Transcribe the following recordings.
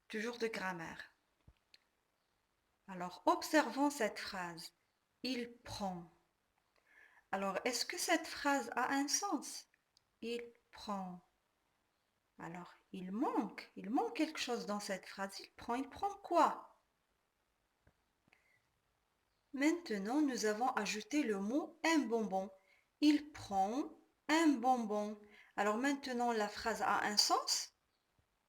toujours de grammaire. Alors, observons cette phrase. Il prend. Alors, est-ce que cette phrase a un sens? Il prend. Alors, il manque quelque chose dans cette phrase. Il prend quoi? Maintenant, nous avons ajouté le mot un bonbon. Il prend un bonbon. Alors maintenant, la phrase a un sens?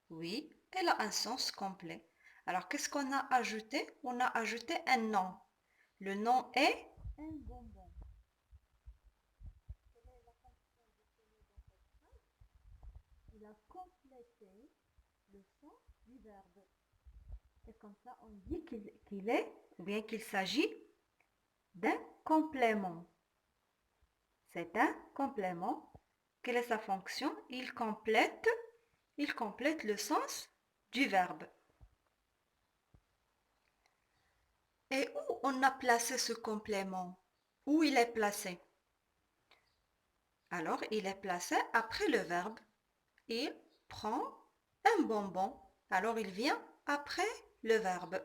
Oui, elle a un sens complet. Alors, qu'est-ce qu'on a ajouté? On a ajouté un nom. Le nom est un bonbon. Il a complété le sens du verbe. Et comme ça, on dit qu'il est, ou bien qu'il s'agit d'un complément. C'est un complément. Quelle est sa fonction? Il complète le sens du verbe. Et où on a placé ce complément? Où il est placé? Alors, il est placé après le verbe. Il prend un bonbon. Alors, il vient après le verbe.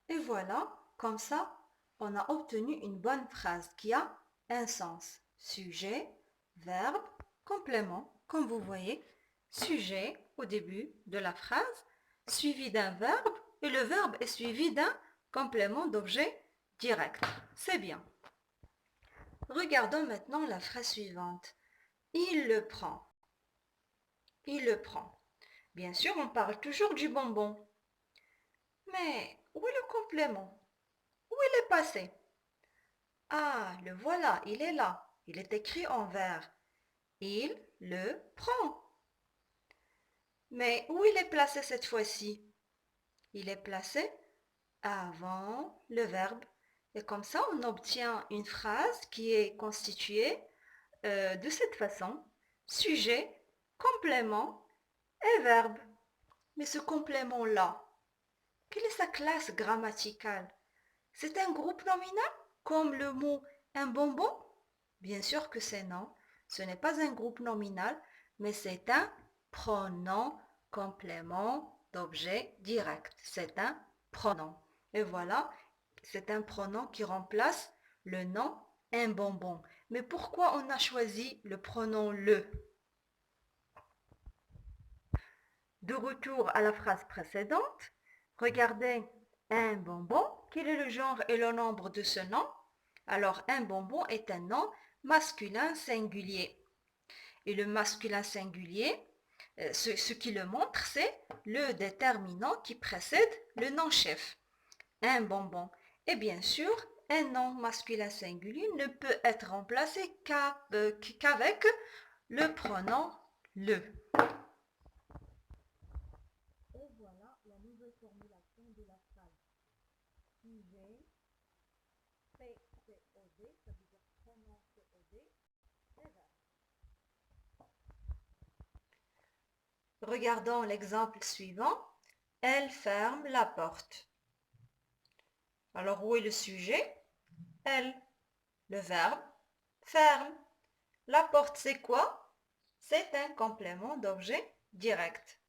Et voilà, comme ça, on a obtenu une bonne phrase qui a un sens. Sujet, verbe, complément, comme vous voyez. Sujet au début de la phrase, suivi d'un verbe, et le verbe est suivi d'un complément d'objet direct. C'est bien. Regardons maintenant la phrase suivante. Il le prend. Il le prend. Bien sûr, on parle toujours du bonbon. Mais où est le complément? Où il est passé? Ah, le voilà, il est là. Il est écrit en vert. Il le prend. Mais où il est placé cette fois-ci? Il est placé avant le verbe. Et comme ça, on obtient une phrase qui est constituée de cette façon. Sujet, complément et verbe. Mais ce complément-là, quelle est sa classe grammaticale? C'est un groupe nominal, comme le mot un bonbon? Bien sûr que c'est non. Ce n'est pas un groupe nominal, mais c'est un pronom complément d'objet direct. C'est un pronom. Et voilà, c'est un pronom qui remplace le nom un bonbon. Mais pourquoi on a choisi le pronom le? De retour à la phrase précédente, regardez un bonbon. Quel est le genre et le nombre de ce nom? Alors, un bonbon est un nom masculin singulier. Et le masculin singulier, ce qui le montre, c'est le déterminant qui précède le nom chef. Un bonbon. Et bien sûr, un nom masculin singulier ne peut être remplacé qu'avec le pronom le. Et voilà la nouvelle formulation de la phrase. Sujet, PCOD, ça veut dire pronom COD, et verbe. Regardons l'exemple suivant. Elle ferme la porte. Alors, où est le sujet? Elle. Le verbe ferme. La porte, c'est quoi? C'est un complément d'objet direct.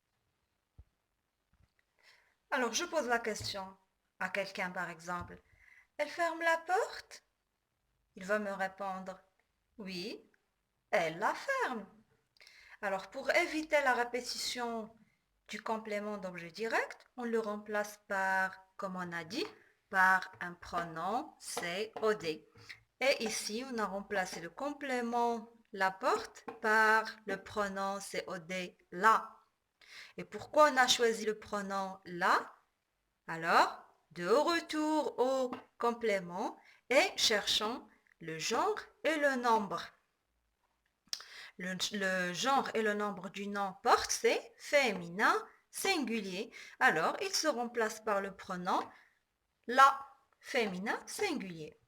Alors, je pose la question à quelqu'un, par exemple. Elle ferme la porte? Il va me répondre, oui, elle la ferme. Alors, pour éviter la répétition du complément d'objet direct, on le remplace par, comme on a dit, par un pronom COD. Et ici, on a remplacé le complément la porte par le pronom COD la. Et pourquoi on a choisi le pronom la? Alors, de retour au complément et cherchons le genre et le nombre. Le genre et le nombre du nom porte, c'est féminin singulier. Alors, il se remplace par le pronom la, féminin singulier.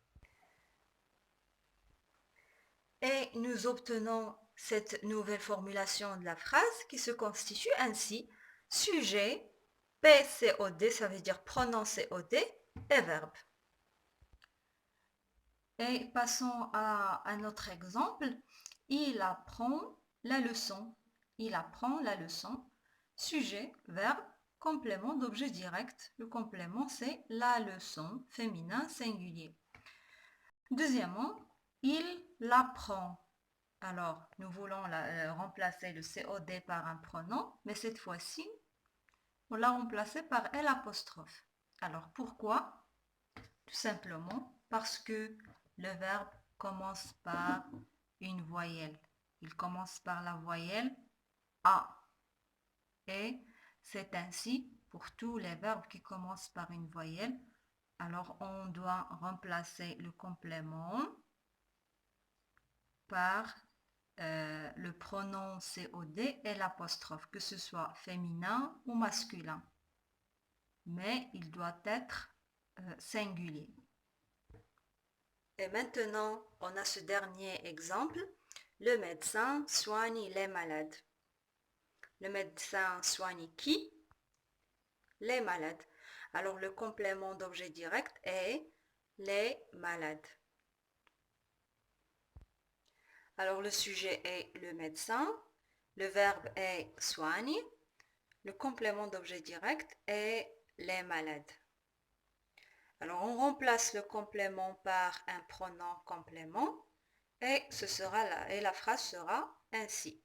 Et nous obtenons cette nouvelle formulation de la phrase qui se constitue ainsi. Sujet, PCOD, ça veut dire pronom COD, et verbe. Et passons à un autre exemple. Il apprend la leçon. Il apprend la leçon. Sujet, verbe, complément d'objet direct. Le complément, c'est la leçon, féminin singulier. Deuxièmement, il l'apprend. Alors, nous voulons remplacer le COD par un pronom, mais cette fois-ci, on l'a remplacé par L apostrophe. Alors, pourquoi? Tout simplement parce que le verbe commence par une voyelle. Il commence par la voyelle A. Et c'est ainsi pour tous les verbes qui commencent par une voyelle. Alors, on doit remplacer le complément par le pronom COD et l'apostrophe, que ce soit féminin ou masculin. Mais il doit être singulier. Et maintenant, on a ce dernier exemple. Le médecin soigne les malades. Le médecin soigne qui? Les malades. Alors, le complément d'objet direct est les malades. Alors, le sujet est le médecin. Le verbe est soigne. Le complément d'objet direct est les malades. Alors, on remplace le complément par un pronom complément et la phrase sera ainsi.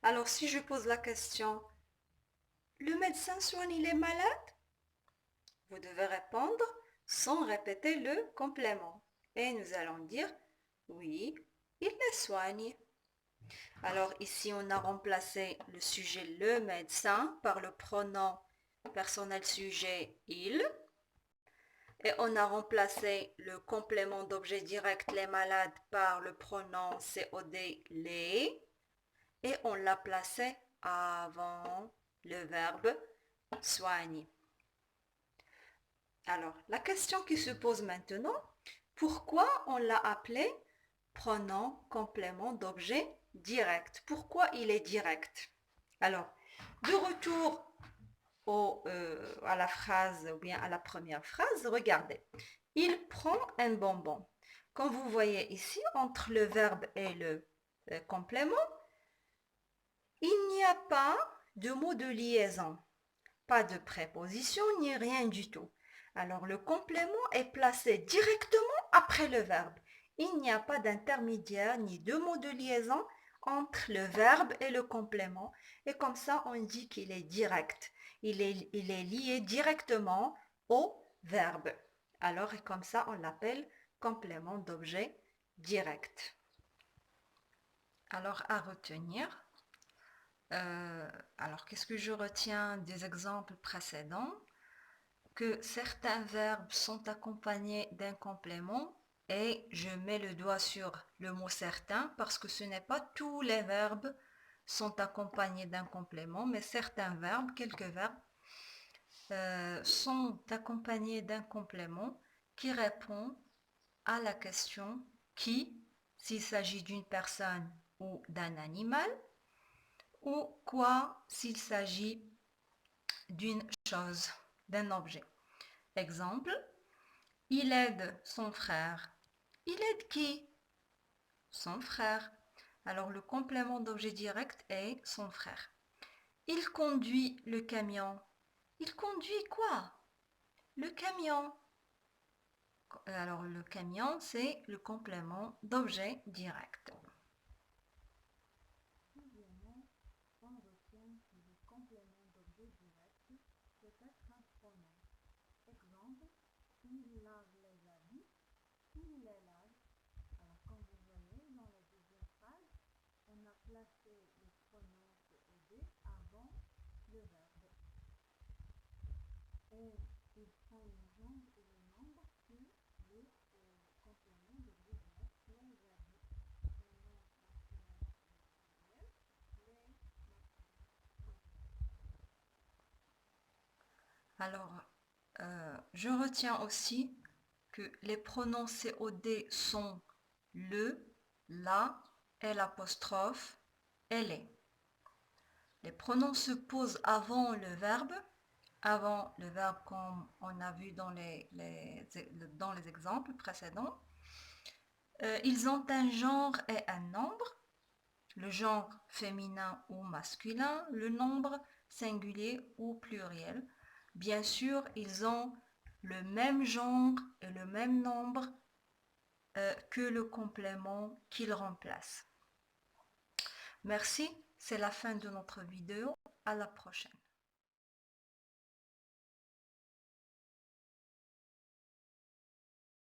Alors, si je pose la question, le médecin soigne les malades? Vous devez répondre sans répéter le complément. Et nous allons dire, oui, il les soigne. Alors ici, on a remplacé le sujet le médecin par le pronom personnel sujet il. Et on a remplacé le complément d'objet direct les malades par le pronom COD les. Et on l'a placé avant le verbe soigne. Alors, la question qui se pose maintenant, pourquoi on l'a appelé pronom complément d'objet direct? Pourquoi il est direct? Alors, de retour à la phrase ou bien à la première phrase, regardez. Il prend un bonbon. Comme vous voyez ici, entre le verbe et le complément, il n'y a pas de mot de liaison, pas de préposition ni rien du tout. Alors le complément est placé directement après le verbe. Il n'y a pas d'intermédiaire ni de mot de liaison entre le verbe et le complément. Et comme ça, on dit qu'il est direct. Il est lié directement au verbe. Alors, et comme ça, on l'appelle complément d'objet direct. Alors, à retenir. Alors, qu'est-ce que je retiens des exemples précédents? Que certains verbes sont accompagnés d'un complément et je mets le doigt sur le mot certain parce que ce n'est pas tous les verbes sont accompagnés d'un complément, mais certains verbes, quelques verbes, sont accompagnés d'un complément qui répond à la question qui, s'il s'agit d'une personne ou d'un animal, ou quoi s'il s'agit d'une chose, d'un objet. Exemple, il aide son frère. Il aide qui? Son frère. Alors le complément d'objet direct est son frère. Il conduit le camion. Il conduit quoi? Le camion. Alors le camion, c'est le complément d'objet direct. Deuxièmement, on retient que le complément d'objet direct peut être un pronom. Exemple, il lave les habits, il les lave. Alors comme vous voyez, dans la deuxième phrase, on a placé le pronom COD avant le verbe. Et il prend le genre et le nombre que le complément d'objet direct, les habits, pronom masculin pluriel, les masculins singulier. Alors, je retiens aussi que les pronoms COD sont le, la, et l'apostrophe, elle est. Les pronoms se posent avant le verbe comme on a vu dans dans les exemples précédents. Ils ont un genre et un nombre. le genre féminin ou masculin, le nombre singulier ou pluriel. Bien sûr, ils ont le même genre et le même nombre que le complément qu'ils remplacent. Merci, c'est la fin de notre vidéo. À la prochaine.